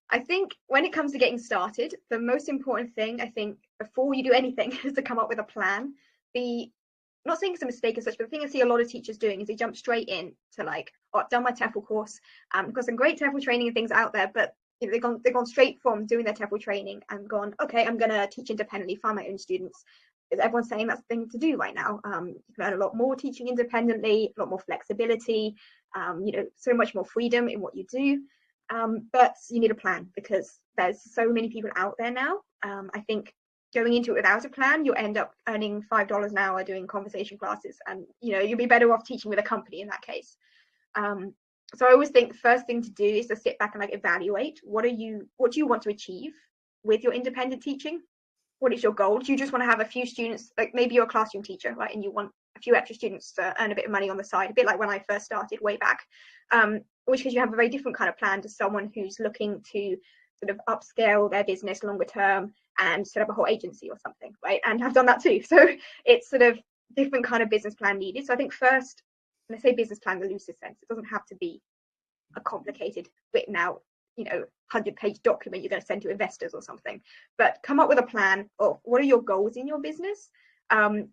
I think when it comes to getting started, the most important thing, I think, before you do anything is to come up with a plan. I'm not saying it's a mistake as such, but the thing I see a lot of teachers doing is they jump straight in to like, oh, I've done my TEFL course. I've got some great TEFL training and things out there, but you know, they've gone straight from doing their TEFL training and gone, okay, I'm gonna teach independently, find my own students. Because everyone's saying that's the thing to do right now. You can earn a lot more teaching independently, a lot more flexibility, you know, so much more freedom in what you do. But you need a plan, because there's so many people out there now. I think going into it without a plan, you'll end up earning $5 an hour doing conversation classes, and you know, you'll be better off teaching with a company in that case. So I always think the first thing to do is to sit back and like evaluate what do you want to achieve with your independent teaching. What is your goal? Do you just want to have a few students, like maybe you're a classroom teacher, right, and you want a few extra students to earn a bit of money on the side, a bit like when I first started way back, in which case you have a very different kind of plan to someone who's looking to sort of upscale their business longer term and set up a whole agency or something, right? And I've done that too. So it's sort of different kind of business plan needed. So I think first, when I say business plan in the loosest sense, it doesn't have to be a complicated, written out, you know, 100-page document you're going to send to investors or something, but come up with a plan of what are your goals in your business,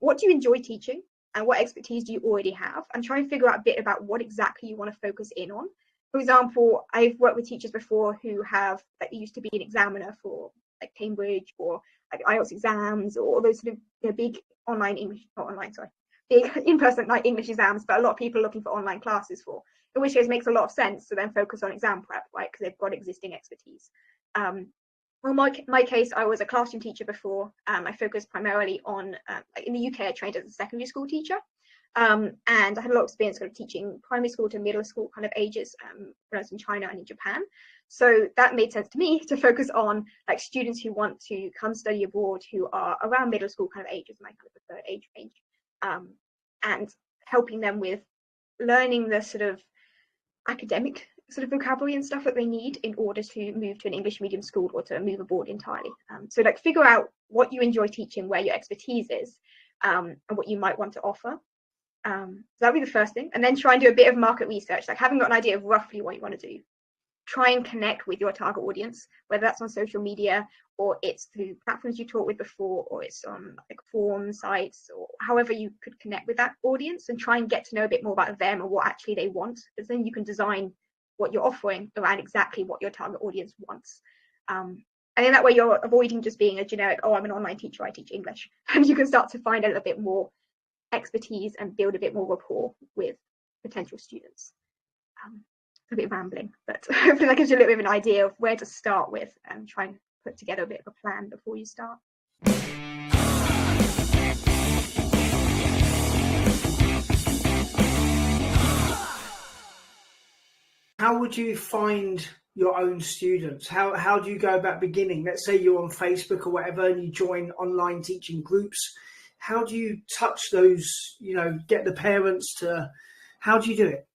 what do you enjoy teaching, and what expertise do you already have, and try and figure out a bit about what exactly you want to focus in on. For example, I've worked with teachers before who have, like, used to be an examiner for like Cambridge or like IELTS exams or those sort of, you know, big online English, not online, sorry, big in-person like English exams, but a lot of people are looking for online classes for, in which case it makes a lot of sense to then focus on exam prep, right, because they've got existing expertise. Well, my case, I was a classroom teacher before. I focused primarily on, in the UK, I trained as a secondary school teacher. And I had a lot of experience kind of teaching primary school to middle school kind of ages when I was in China and in Japan. So that made sense to me to focus on like students who want to come study abroad, who are around middle school kind of ages, my kind of preferred age range, and helping them with learning the sort of academic sort of vocabulary and stuff that they need in order to move to an English medium school or to move abroad entirely. So like figure out what you enjoy teaching, where your expertise is, and what you might want to offer. So that'd be the first thing. And then try and do a bit of market research, like having got an idea of roughly what you want to do. Try and connect with your target audience, whether that's on social media or it's through platforms you talked with before, or it's on like forum sites, or however you could connect with that audience, and try and get to know a bit more about them and what actually they want, because then you can design what you're offering around exactly what your target audience wants. And in that way, you're avoiding just being a generic, oh, I'm an online teacher, I teach English. And you can start to find a little bit more expertise and build a bit more rapport with potential students. A bit rambling, but hopefully that gives you a little bit of an idea of where to start with, and try and put together a bit of a plan before you start. How would you find your own students? How do you go about beginning? Let's say you're on Facebook or whatever and you join online teaching groups. How do you touch those, you know, get the parents to, how do you do it?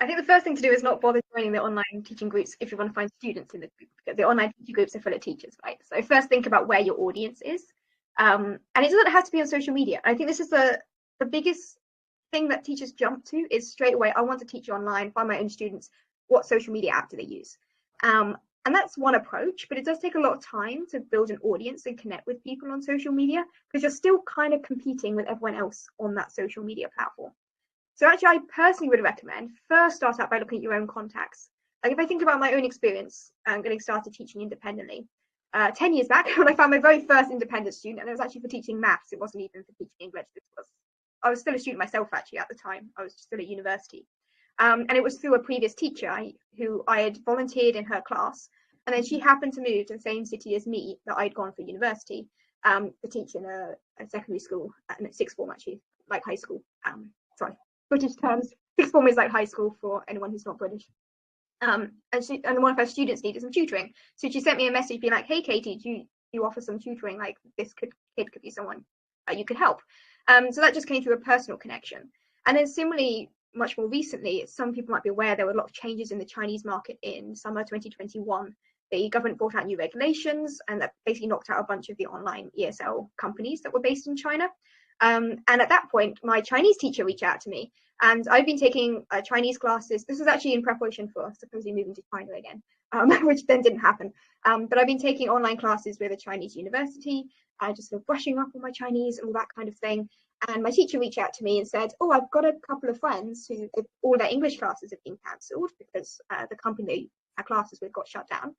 I think the first thing to do is not bother joining the online teaching groups if you want to find students in the group, because the online teaching groups are full of teachers, right? So first think about where your audience is. And it doesn't have to be on social media. I think this is the biggest thing that teachers jump to, is straight away, I want to teach online, find my own students. What social media app do they use? And that's one approach, but it does take a lot of time to build an audience and connect with people on social media, because you're still kind of competing with everyone else on that social media platform. So actually, I personally would recommend first start out by looking at your own contacts. Like if I think about my own experience getting started teaching independently, 10 years back when I found my very first independent student, and it was actually for teaching maths, it wasn't even for teaching English. I was still a student myself actually at the time. I was still at university. And it was through a previous teacher who I had volunteered in her class. And then she happened to move to the same city as me that I'd gone for university to teach in a secondary school, sixth form actually, like high school. Sorry, British terms. Sixth form is like high school for anyone who's not British. And one of her students needed some tutoring. So she sent me a message being like, hey, Katie, do you offer some tutoring? Like this kid could be someone you could help. So that just came through a personal connection. And then similarly, much more recently, some people might be aware there were a lot of changes in the Chinese market in summer 2021. The government brought out new regulations, and that basically knocked out a bunch of the online ESL companies that were based in China. And at that point, my Chinese teacher reached out to me, and I've been taking Chinese classes. This was actually in preparation for supposedly moving to China again, which then didn't happen. But I've been taking online classes with a Chinese university, just sort of brushing up on my Chinese and all that kind of thing. And my teacher reached out to me and said, oh, I've got a couple of friends who all their English classes have been cancelled because the company they had classes with got shut down.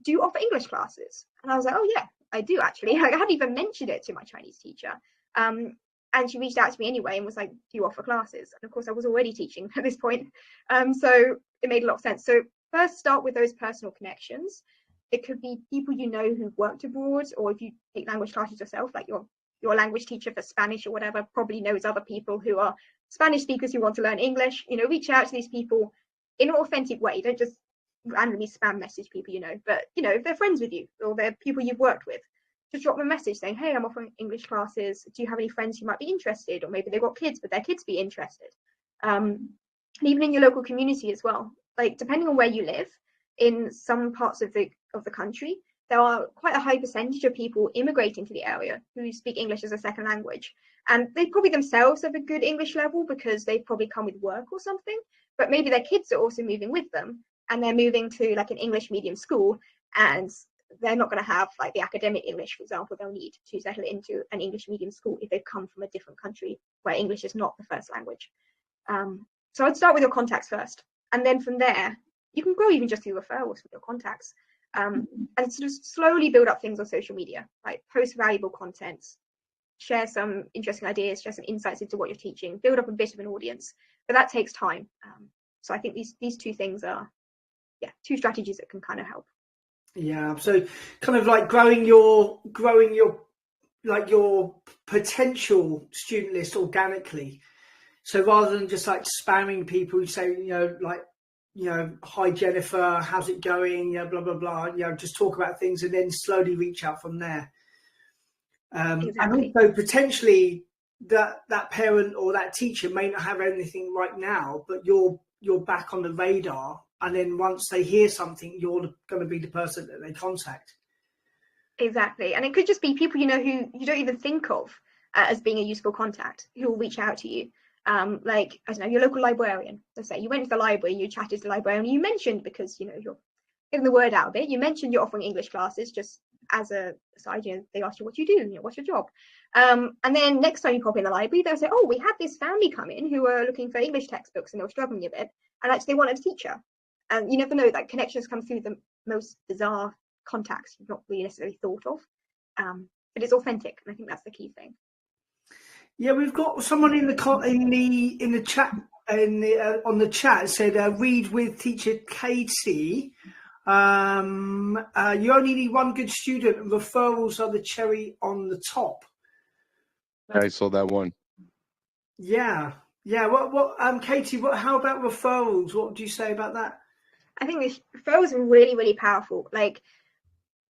Do you offer English classes? And I was like, oh yeah, I do actually. I hadn't even mentioned it to my Chinese teacher. And she reached out to me anyway and was like, do you offer classes? And of course I was already teaching at this point. So it made a lot of sense. So first start with those personal connections. It could be people you know who've worked abroad, or if you take language classes yourself, like your language teacher for Spanish or whatever probably knows other people who are Spanish speakers who want to learn English. You know, reach out to these people in an authentic way. Don't just randomly spam message people, you know, but you know, if they're friends with you or they're people you've worked with, just drop them a message saying, hey, I'm offering English classes. Do you have any friends who might be interested? Or maybe they've got kids, but their kids be interested. And even in your local community as well, like depending on where you live, in some parts of the country, there are quite a high percentage of people immigrating to the area who speak English as a second language. And they probably themselves have a good English level because they've probably come with work or something, but maybe their kids are also moving with them, and they're moving to like an English medium school, and they're not going to have like the academic English, for example, they'll need to settle into an English medium school if they've come from a different country where English is not the first language. So I'd start with your contacts first. And then from there, you can grow even just through referrals with your contacts. And sort of slowly build up things on social media, like post valuable content, share some interesting ideas, share some insights into what you're teaching, build up a bit of an audience, but that takes time. So I think these two things are, two strategies that can kind of help. Yeah, so kind of like growing your like your potential student list organically. So rather than just like spamming people who say, you know, like, you know, hi Jennifer, how's it going? You know, blah blah blah. You know, just talk about things and then slowly reach out from there. Exactly. And also potentially that parent or that teacher may not have anything right now, but you're back on the radar. And then once they hear something, you're going to be the person that they contact. Exactly. And it could just be people, you know, who you don't even think of. as being a useful contact who will reach out to you. Like, I don't know, your local librarian. Let's say you went to the library, you chatted to the librarian, you mentioned, because you know you're getting the word out a bit, you mentioned you're offering English classes just as a side. You know, they asked you what you do, you know, what's your job, and then next time you pop in the library, they'll say, oh, we had this family come in who were looking for English textbooks and they were struggling a bit, and actually they wanted a teacher. And you never know, that connections come through the most bizarre contacts you've not really necessarily thought of, but it's authentic, and I think that's the key thing. Yeah, we've got someone in the chat on the chat said, read with teacher Katie. You only need one good student, and referrals are the cherry on the top. I saw that one. Yeah. Katie, how about referrals? What do you say about that? I think the referrals are really, really powerful. Like,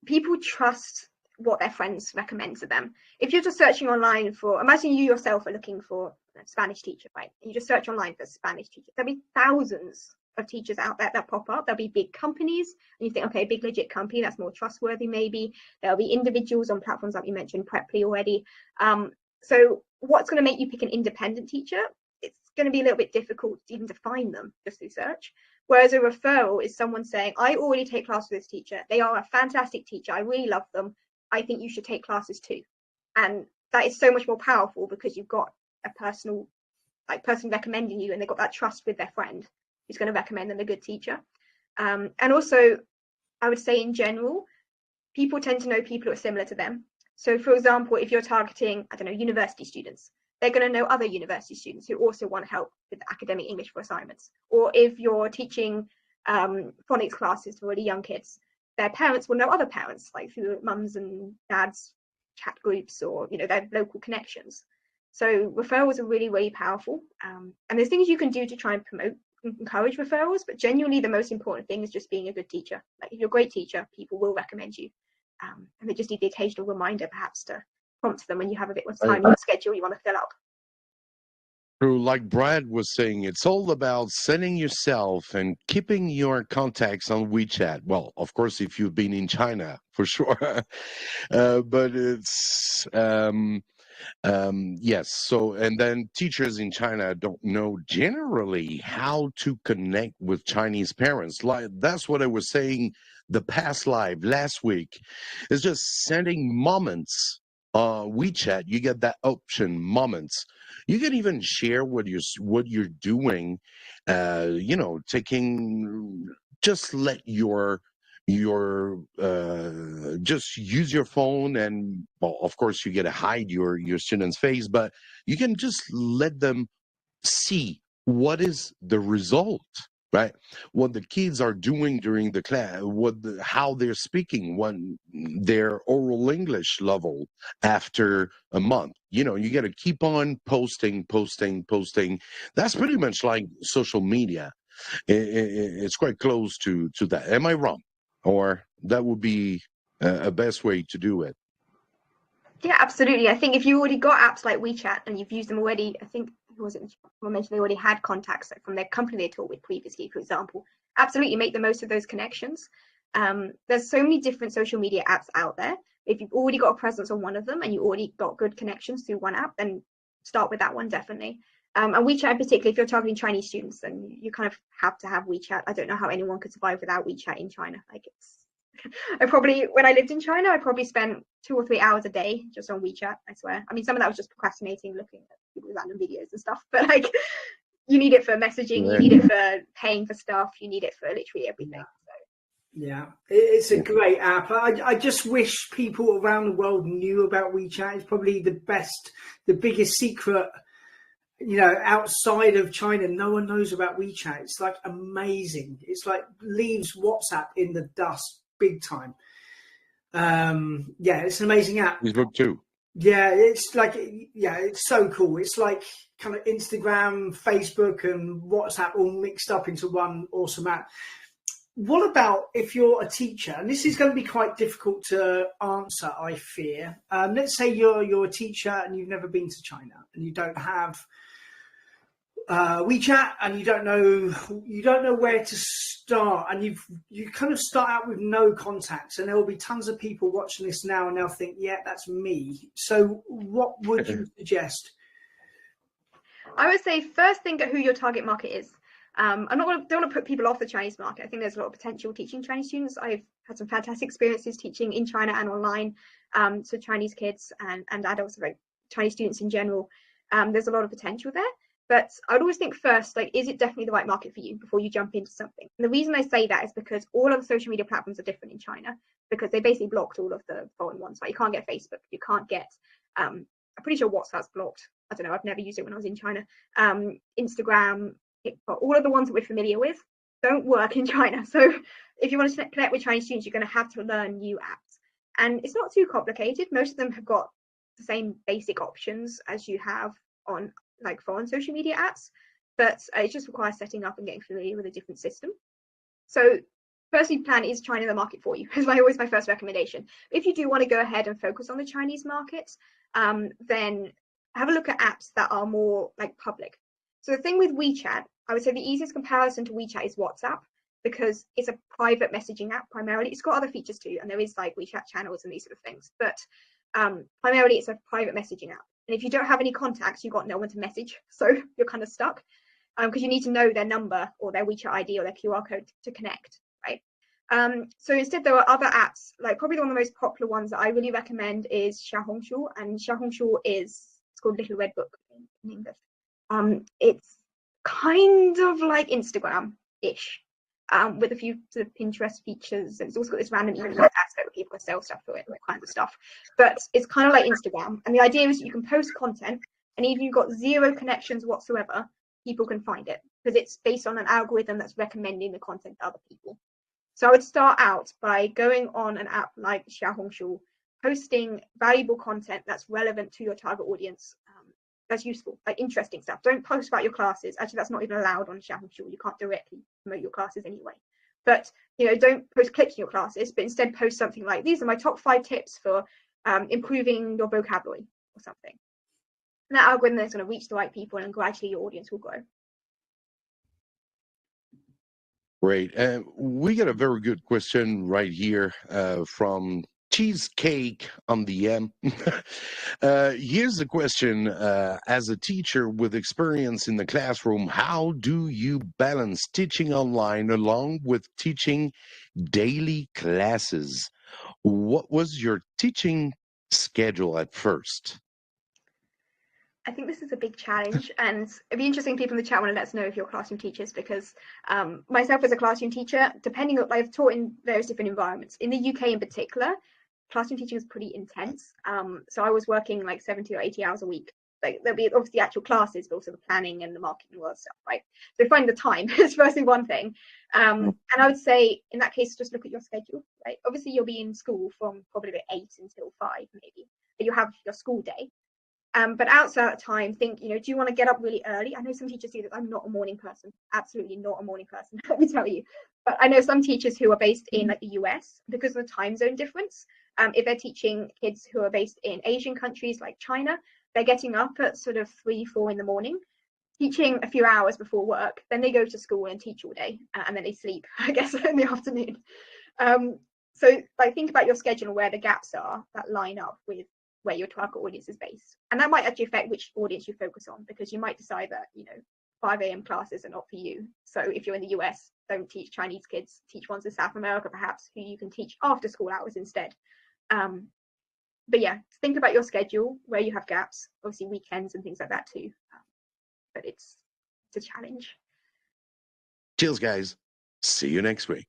people trust what their friends recommend to them. If you're just searching online for, imagine you yourself are looking for a Spanish teacher, right? And you just search online for Spanish teachers. There'll be thousands of teachers out there that pop up. There'll be big companies, and you think, okay, big legit company, that's more trustworthy maybe. There'll be individuals on platforms like you mentioned, Preply already. So what's going to make you pick an independent teacher? It's going to be a little bit difficult even to find them just through search. Whereas a referral is someone saying, I already take class with this teacher. They are a fantastic teacher. I really love them. I think you should take classes too. And that is so much more powerful because you've got a person recommending you, and they've got that trust with their friend who's going to recommend them a good teacher. And also, I would say in general, people tend to know people who are similar to them. So for example, if you're targeting, I don't know, university students, they're going to know other university students who also want help with academic English for assignments. Or if you're teaching phonics classes to really young kids, their parents will know other parents, like through mums and dads chat groups, or you know, their local connections. So referrals are really, really powerful. And there's things you can do to try and promote and encourage referrals, but genuinely the most important thing is just being a good teacher. Like, if you're a great teacher, people will recommend you. And they just need the occasional reminder perhaps to prompt them when you have a bit more time in your schedule you want to fill up. True, like Brad was saying, it's all about setting yourself and keeping your contacts on WeChat. Well, of course, if you've been in China, for sure. But it's, yes. So, and then teachers in China don't know generally how to connect with Chinese parents. Like, that's what I was saying the past live last week. It's just sending moments. WeChat, you get that option, moments. You can even share what you're doing. You know, just let your just use your phone, and well, of course you get to hide your student's face, but you can just let them see what is the result, right? What the kids are doing during the class, how they're speaking, when their oral English level after a month. You know, you got to keep on posting. That's pretty much like social media. It's quite close to that. Am I wrong? Or that would be a best way to do it? Yeah, absolutely. I think if you already got apps like WeChat and you've used them already, I think someone mentioned they already had contacts from their company they taught with previously, for example. Absolutely, make the most of those connections. There's so many different social media apps out there. If you've already got a presence on one of them and you already got good connections through one app, then start with that one, definitely. And WeChat in particular, if you're targeting Chinese students, then you kind of have to have WeChat. I don't know how anyone could survive without WeChat in China. Like, it's when I lived in China, I probably spent 2 or 3 hours a day just on WeChat, I swear. I mean, some of that was just procrastinating, looking at people's random videos and stuff, but like, you need it for messaging, you need it for paying for stuff, you need it for literally everything. Yeah, it's a great app. I just wish people around the world knew about WeChat. It's probably the biggest secret, you know, outside of China. No one knows about WeChat. It's like amazing. It's like leaves WhatsApp in the dust big time. Yeah, it's an amazing app. Facebook too. Yeah, it's like, yeah, it's so cool. It's like kind of Instagram, Facebook, and WhatsApp all mixed up into one awesome app. What about if you're a teacher? And this is going to be quite difficult to answer, I fear. Let's say you're a teacher and you've never been to China and you don't have WeChat, and you don't know where to start, and you kind of start out with no contacts, and there will be tons of people watching this now and they'll think, yeah, that's me. So what would you suggest? I would say first think at who your target market is. Don't want to put people off the Chinese market. I think there's a lot of potential teaching Chinese students. I've had some fantastic experiences teaching in China and online to Chinese kids and adults, like Chinese students in general. There's a lot of potential there. But I'd always think first, like, is it definitely the right market for you before you jump into something? And the reason I say that is because all of the social media platforms are different in China, because they basically blocked all of the foreign ones. Like, you can't get Facebook, you can't get, I'm pretty sure WhatsApp's blocked. I don't know, I've never used it when I was in China. Instagram, TikTok, all of the ones that we're familiar with don't work in China. So if you want to connect with Chinese students, you're going to have to learn new apps. And it's not too complicated. Most of them have got the same basic options as you have on like foreign social media apps, but it just requires setting up and getting familiar with a different system. So firstly, plan, is China the market for you? Is always my first recommendation. If you do want to go ahead and focus on the Chinese market, then have a look at apps that are more like public. So the thing with WeChat, I would say the easiest comparison to WeChat is WhatsApp, because it's a private messaging app primarily. It's got other features too, and there is like WeChat channels and these sort of things, but primarily it's a private messaging app. And if you don't have any contacts, you've got no one to message, so you're kind of stuck, because you need to know their number or their WeChat ID or their QR code to connect, right? So instead, there are other apps, like probably one of the most popular ones that I really recommend is Xiaohongshu, and Xiaohongshu it's called Little Red Book in English. It's kind of like Instagram-ish, with a few sort of Pinterest features. It's also got this random email aspect where people can sell stuff to it, all kinds of stuff. But it's kind of like Instagram. And the idea is that you can post content, and even if you've got zero connections whatsoever, people can find it, because it's based on an algorithm that's recommending the content to other people. So I would start out by going on an app like Xiaohongshu, posting valuable content that's relevant to your target audience, that's useful, like interesting stuff. Don't post about your classes. Actually, that's not even allowed on Xiaohongshu. You can't directly promote your classes anyway. But don't post clips in your classes, but instead post something like, these are my top 5 tips for improving your vocabulary or something. And that algorithm is going to reach the right people, and gradually your audience will grow. Great. We got a very good question right here from Cheesecake on the M. Here's the question. As a teacher with experience in the classroom, how do you balance teaching online along with teaching daily classes? What was your teaching schedule at first? I think this is a big challenge, and it'd be interesting if people in the chat want to let us know if you're classroom teachers, because myself as a classroom teacher, depending on, I've taught in various different environments. In the UK in particular, classroom teaching is pretty intense. So I was working like 70 or 80 hours a week. Like there'll be obviously actual classes, but also the planning and the marketing and all that stuff, right? So finding the time is firstly one thing. And I would say in that case, just look at your schedule, right? Obviously you'll be in school from probably about 8 until 5 maybe, but you'll have your school day. But outside that time, think, do you want to get up really early? I know some teachers do that. I'm not a morning person, absolutely not a morning person, let me tell you. But I know some teachers who are based in like the US, because of the time zone difference. If they're teaching kids who are based in Asian countries like China, they're getting up at sort of 3, 4 in the morning, teaching a few hours before work. Then they go to school and teach all day, and then they sleep, I guess, in the afternoon. So like think about your schedule and where the gaps are that line up with where your target audience is based, and that might actually affect which audience you focus on, because you might decide that 5 a.m. classes are not for you. So if you're in the US, don't teach Chinese kids, teach ones in South America perhaps, who you can teach after school hours instead. But yeah, think about your schedule, where you have gaps, obviously weekends and things like that too. But it's a challenge. Cheers, guys. See you next week.